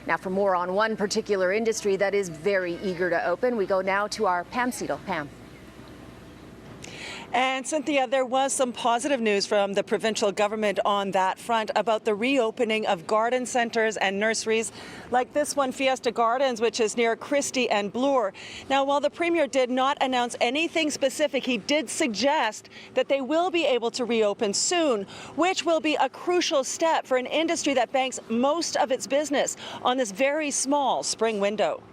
Now, for more on one particular industry that is very eager to open, we go now to our Pam Seatle. Pam. And Cynthia, there was some positive news from the provincial government on that front about the reopening of garden centres and nurseries like this one, Fiesta Gardens, which is near Christie and Bloor. Now, while the Premier did not announce anything specific, he did suggest that they will be able to reopen soon, which will be a crucial step for an industry that banks most of its business on this very small spring window.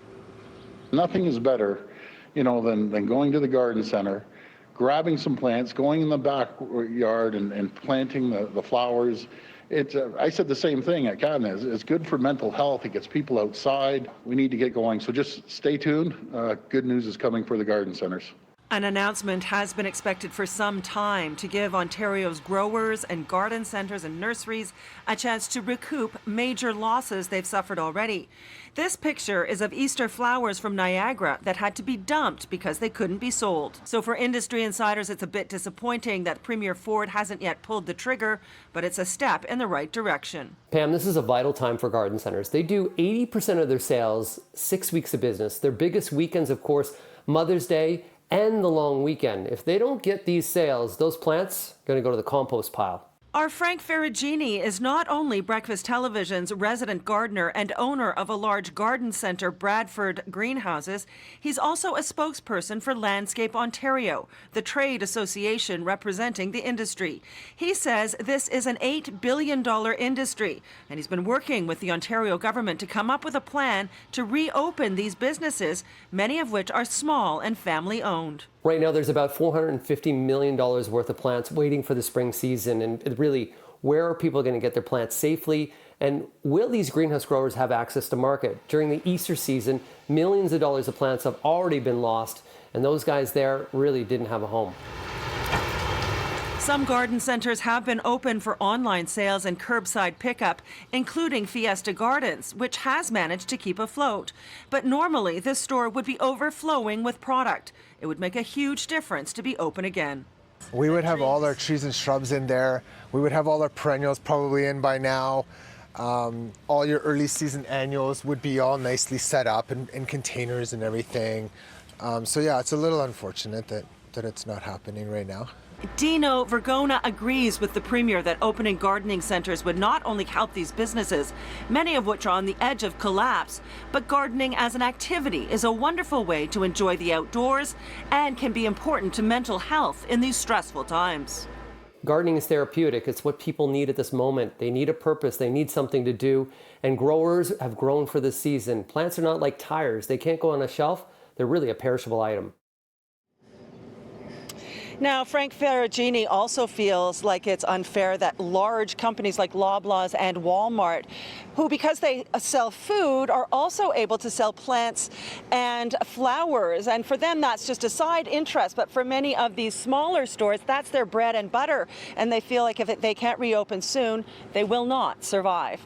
Nothing is better, than going to the garden centre, grabbing some plants, going in the backyard and planting the flowers. I said the same thing at Cadna. It's good for mental health. It gets people outside. We need to get going. So just stay tuned. Good news is coming for the garden centres. An announcement has been expected for some time to give Ontario's growers and garden centres and nurseries a chance to recoup major losses they've suffered already. This picture is of Easter flowers from Niagara that had to be dumped because they couldn't be sold. So for industry insiders, it's a bit disappointing that Premier Ford hasn't yet pulled the trigger, but it's a step in the right direction. Pam, this is a vital time for garden centres. They do 80% of their sales 6 weeks of business. Their biggest weekends, of course, Mother's Day and the long weekend. If they don't get these sales, those plants are going to go to the compost pile. Our Frank Ferragini is not only Breakfast Television's resident gardener and owner of a large garden centre, Bradford Greenhouses, he's also a spokesperson for Landscape Ontario, the trade association representing the industry. He says this is an $8 billion industry, and he's been working with the Ontario government to come up with a plan to reopen these businesses, many of which are small and family-owned. Right now, there's about $450 million worth of plants waiting for the spring season. And really, where are people going to get their plants safely? And will these greenhouse growers have access to market? During the Easter season, millions of dollars of plants have already been lost. And those guys there really didn't have a home. Some garden centres have been open for online sales and curbside pickup, including Fiesta Gardens, which has managed to keep afloat. But normally, this store would be overflowing with product. It would make a huge difference to be open again. We would have all our trees and shrubs in there. We would have all our perennials probably in by now. All your early season annuals would be all nicely set up in containers and everything. So yeah, it's a little unfortunate that it's not happening right now. Dino Vergona agrees with the Premier that opening gardening centres would not only help these businesses, many of which are on the edge of collapse, but gardening as an activity is a wonderful way to enjoy the outdoors and can be important to mental health in these stressful times. Gardening is therapeutic. It's what people need at this moment. They need a purpose. They need something to do. And growers have grown for this season. Plants are not like tires. They can't go on a shelf. They're really a perishable item. Now, Frank Ferragini also feels like it's unfair that large companies like Loblaws and Walmart, who, because they sell food, are also able to sell plants and flowers. And for them, that's just a side interest. But for many of these smaller stores, that's their bread and butter. And they feel like if they can't reopen soon, they will not survive.